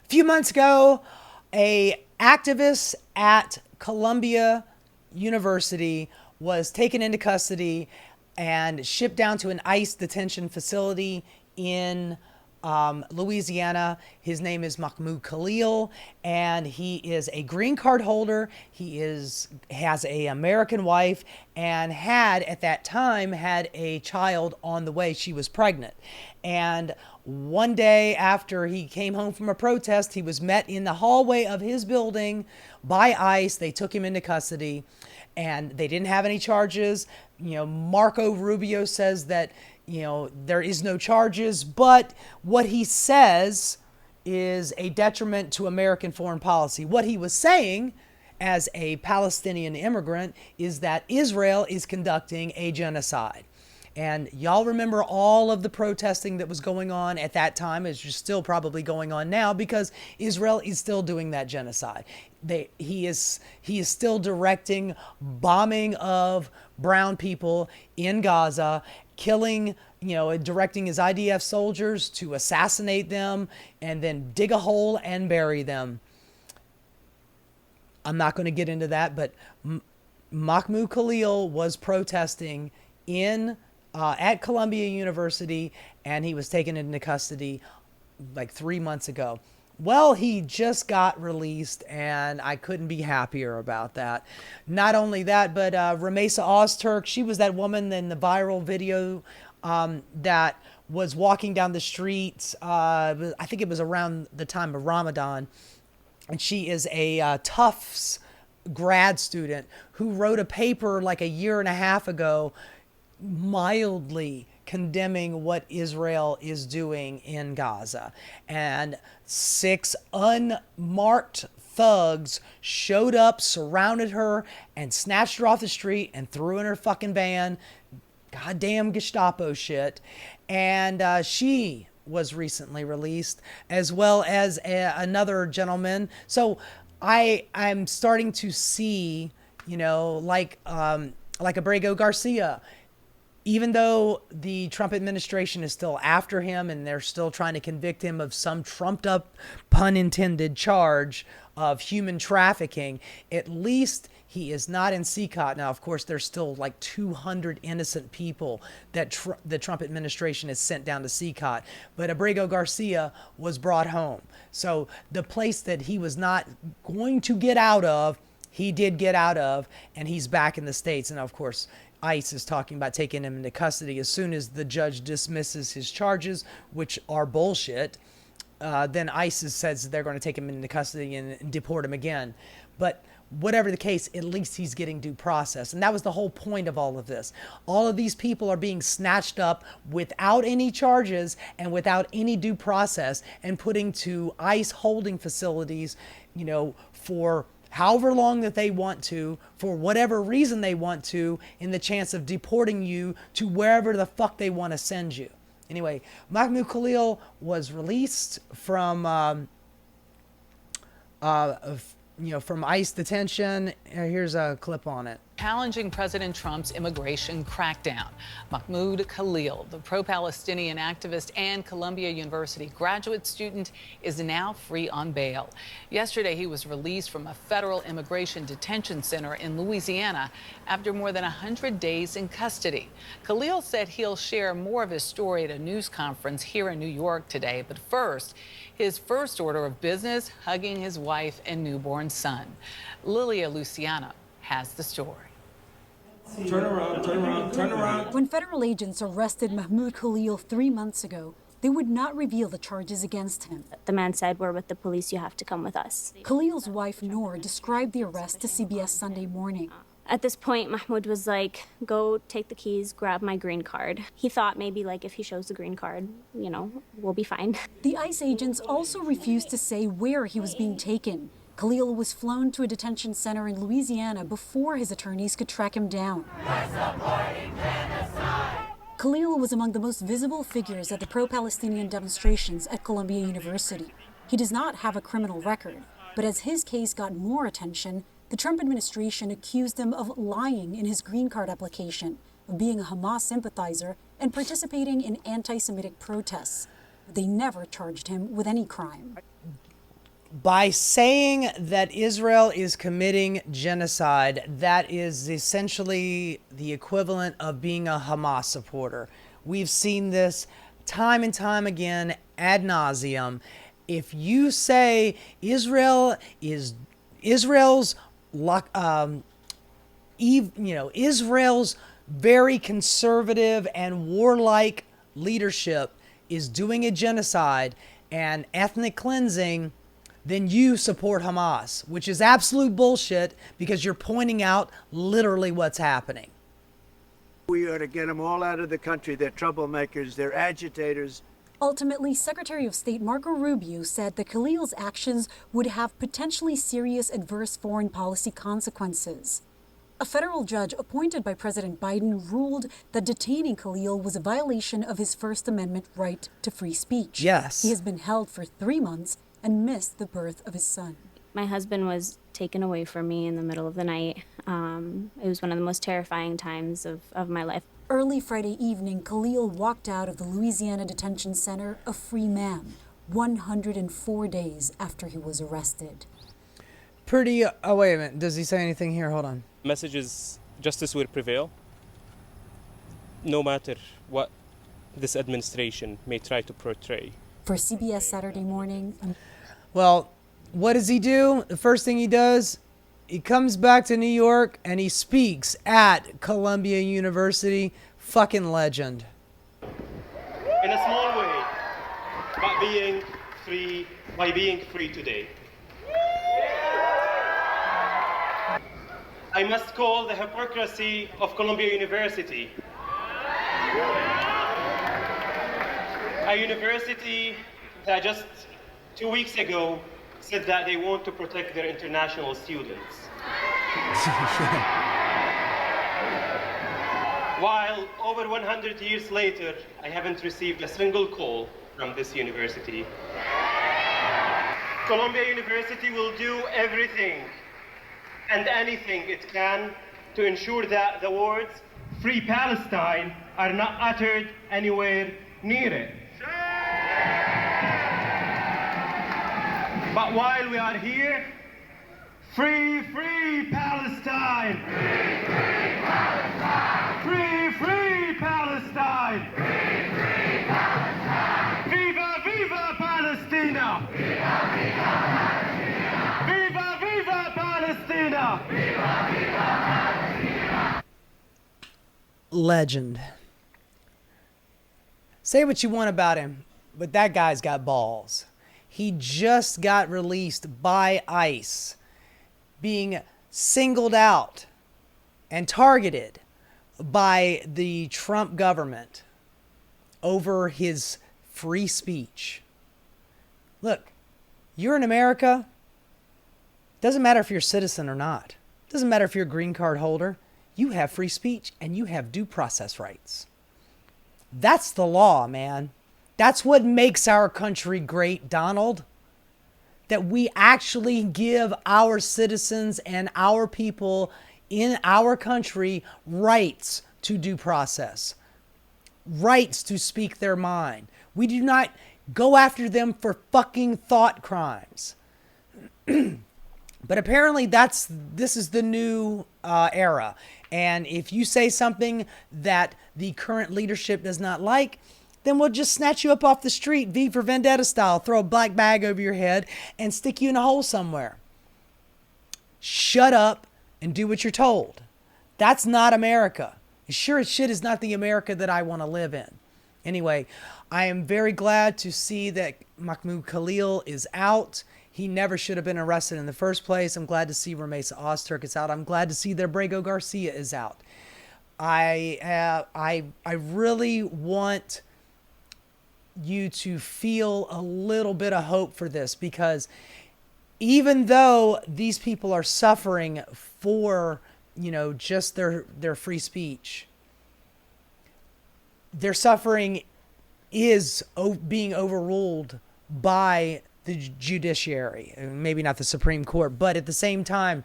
few months ago, a activist at Columbia University was taken into custody and shipped down to an ICE detention facility in Louisiana. His name is Mahmoud Khalil, and he is a green card holder. Has a American wife and had at that time had a child on the way. She was pregnant, and one day after he came home from a protest, he was met in the hallway of his building by ICE. They took him into custody, and they didn't have any charges. Marco Rubio says that there is no charges, but what he says is a detriment to American foreign policy. What he was saying as a Palestinian immigrant is that Israel is conducting a genocide. And y'all remember all of the protesting that was going on at that time, is still probably going on now, because Israel is still doing that genocide. He is still directing bombing of brown people in Gaza, killing, directing his IDF soldiers to assassinate them and then dig a hole and bury them. I'm not going to get into that, but Mahmoud Khalil was protesting at Columbia University, and he was taken into custody like 3 months ago. Well, he just got released, and I couldn't be happier about that. Not only that, but Ramesa Ozturk, she was that woman in the viral video that was walking down the street. I think it was around the time of Ramadan. And she is a Tufts grad student who wrote a paper like a year and a half ago mildly condemning what Israel is doing in Gaza. And 6 unmarked thugs showed up, surrounded her, and snatched her off the street and threw her in her fucking van. Goddamn Gestapo shit. And she was recently released, as well as another gentleman. So I'm starting to see, like Abrego Garcia, even though the Trump administration is still after him and they're still trying to convict him of some trumped up, pun intended, charge of human trafficking, at least he is not in CCOT. Now, of course, there's still like 200 innocent people that the Trump administration has sent down to CCOT. But Abrego Garcia was brought home. So the place that he was not going to get out of, he did get out of, and he's back in the States. And of course, ICE is talking about taking him into custody as soon as the judge dismisses his charges, which are bullshit. Then ICE says they're going to take him into custody and deport him again. But whatever the case, at least he's getting due process. And that was the whole point of all of this. All of these people are being snatched up without any charges and without any due process and putting to ICE holding facilities, for however long that they want to, for whatever reason they want to, in the chance of deporting you to wherever the fuck they want to send you. Anyway, Mahmoud Khalil was released from ICE detention. Here's a clip on it. Challenging President Trump's immigration crackdown. Mahmoud Khalil, the pro-Palestinian activist and Columbia University graduate student, is now free on bail. Yesterday, he was released from a federal immigration detention center in Louisiana after more than 100 days in custody. Khalil said he'll share more of his story at a news conference here in New York today. But first, his first order of business, hugging his wife and newborn son. Lilia Luciano has the story. Turn around, turn around, turn around. When federal agents arrested Mahmoud Khalil 3 months ago, they would not reveal the charges against him. The man said, "We're with the police, you have to come with us." Khalil's wife, Noor, described the arrest to CBS Sunday Morning. At this point, Mahmoud was like, "Go take the keys, grab my green card." He thought maybe like if he shows the green card, we'll be fine. The ICE agents also refused to say where he was being taken. Khalil was flown to a detention center in Louisiana before his attorneys could track him down. Khalil was among the most visible figures at the pro-Palestinian demonstrations at Columbia University. He does not have a criminal record, but as his case got more attention, the Trump administration accused him of lying in his green card application, of being a Hamas sympathizer, and participating in anti-Semitic protests. They never charged him with any crime. By saying that Israel is committing genocide, that is essentially the equivalent of being a Hamas supporter. We've seen this time and time again ad nauseum. If you say Israel's Israel's very conservative and warlike leadership is doing a genocide and ethnic cleansing, then you support Hamas, which is absolute bullshit because you're pointing out literally what's happening. We ought to get them all out of the country. They're troublemakers. They're agitators. Ultimately, Secretary of State Marco Rubio said that Khalil's actions would have potentially serious adverse foreign policy consequences. A federal judge appointed by President Biden ruled that detaining Khalil was a violation of his First Amendment right to free speech. Yes. He has been held for 3 months and missed the birth of his son. My husband was taken away from me in the middle of the night. It was one of the most terrifying times of my life. Early Friday evening, Khalil walked out of the Louisiana Detention Center a free man, 104 days after he was arrested. Oh, wait a minute. Does he say anything here? Hold on. Message is justice will prevail, no matter what this administration may try to portray. For CBS Saturday Morning. Well, what does he do? The first thing he does, he comes back to New York and he speaks at Columbia University. Fucking legend. In a small way, by being free today. I must call the hypocrisy of Columbia University. A university that just 2 weeks ago said that they want to protect their international students. While over 100 years later, I haven't received a single call from this university. Columbia University will do everything and anything it can to ensure that the words Free Palestine are not uttered anywhere near it. But while we are here, free Palestine! Free Palestine! Viva Palestina! Viva Palestina! Legend. Say what you want about him, but that guy's got balls. He just got released by ICE, being singled out and targeted by the Trump government over his free speech. Look, you're in America. Doesn't matter if you're a citizen or not. Doesn't matter if you're a green card holder. You have free speech and you have due process rights. That's the law, man. That's what makes our country great, Donald. That we actually give our citizens and our people in our country rights to due process, rights to speak their mind. We do not go after them for fucking thought crimes. But apparently this is the new era. And if you say something that the current leadership does not like, then we'll just snatch you up off the street, V for Vendetta style, throw a black bag over your head and stick you in a hole somewhere. Shut up and do what you're told. That's not America. Sure as shit is not the America that I want to live in. Anyway, I am very glad to see that Mahmoud Khalil is out. He never should have been arrested in the first place. I'm glad to see Ramesa Ozturk is out. I'm glad to see that Abrego Garcia is out. I really want you to feel a little bit of hope for this, because even though these people are suffering for, just their free speech, their suffering is being overruled by the judiciary, maybe not the Supreme Court, but at the same time,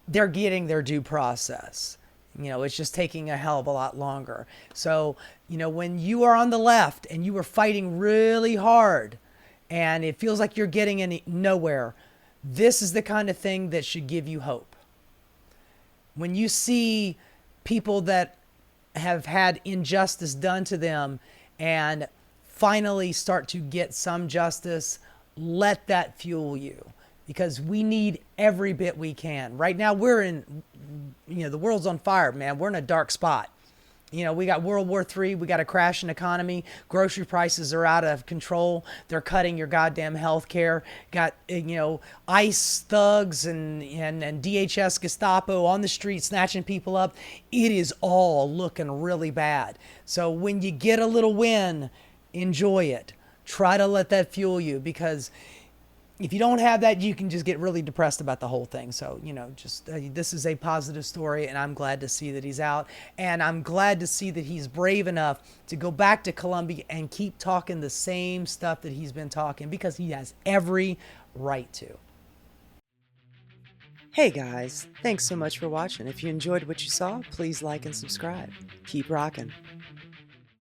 they're getting their due process. It's just taking a hell of a lot longer. So, when you are on the left and you are fighting really hard and it feels like you're getting nowhere, this is the kind of thing that should give you hope. When you see people that have had injustice done to them and finally start to get some justice, let that fuel you, because we need every bit we can. Right now the world's on fire, man. We're in a dark spot. We got World War III. We got a crashing economy. Grocery prices are out of control. They're cutting your goddamn health care. Got, ICE thugs and DHS Gestapo on the street snatching people up. It is all looking really bad. So when you get a little win, enjoy it. Try to let that fuel you, because if you don't have that, you can just get really depressed about the whole thing. So, this is a positive story, and I'm glad to see that he's out. And I'm glad to see that he's brave enough to go back to Colombia and keep talking the same stuff that he's been talking, because he has every right to. Hey guys, thanks so much for watching. If you enjoyed what you saw, please like and subscribe. Keep rocking.